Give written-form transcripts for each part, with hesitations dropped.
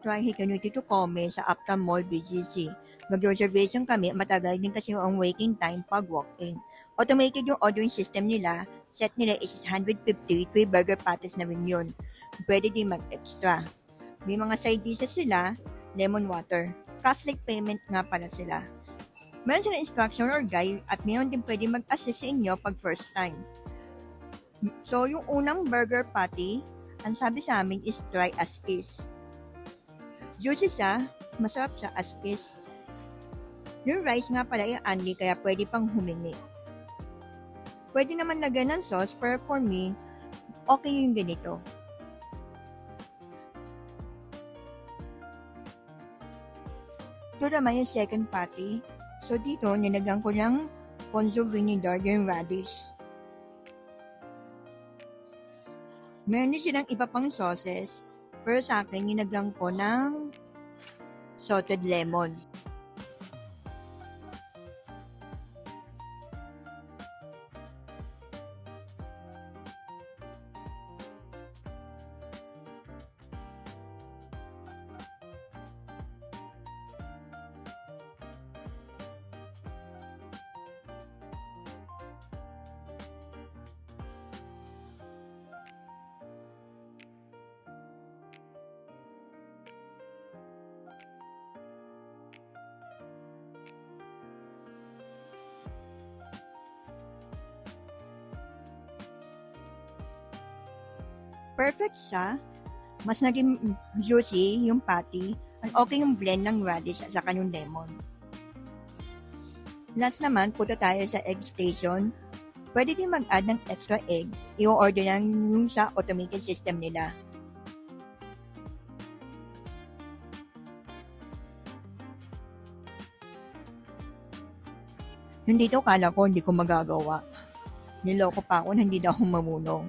try Hikanuti to Kome sa Uptown Mall BGC. Mag-reservation kami, matagal din kasi ang waiting time pag walk-in. Automated yung ordering system nila, set nila is 150, 3 burger patties na rin yun. Pwede din mag-extra. May mga side dishes sila, lemon water. Cashless payment nga pala sila. Meron silang instruction or guide at meron din pwede mag-assist sa inyo pag first time. So, yung unang burger patty, ang sabi sa amin is try as is. Juicy siya, masarap siya as is. Yung rice nga pala ay unli kaya pwede pang humingi. Pwede naman lagyan ng sauce pero for me, okay yung ganito. Ito naman yung second patty. So dito, nilagyan ko ng ponzu vinegar yung radish. Meron din silang iba pang sauces, pero sa akin, nilagyan ko ng salted lemon. Perfect siya. Mas naging juicy yung patty. And okay yung blend ng radish at saka yung lemon. Last naman, punta tayo sa egg station. Pwede din mag-add ng extra egg. I-order lang yung sa automated system nila. Yung dito, kala ko hindi ko magagawa. Niloko pa ako na hindi daw ako mamulong.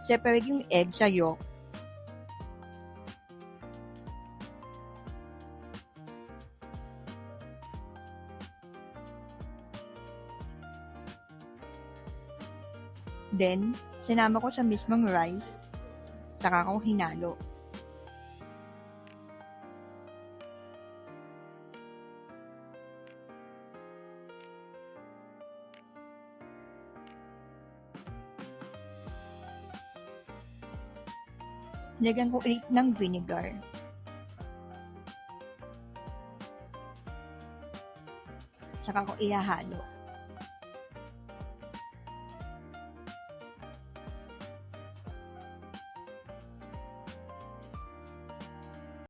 Separate yung egg sa yolk. Then, sinama ko sa mismong rice, saka ko hinalo. Lagyan ko ulit ng vinegar. Saka ko ihahalo.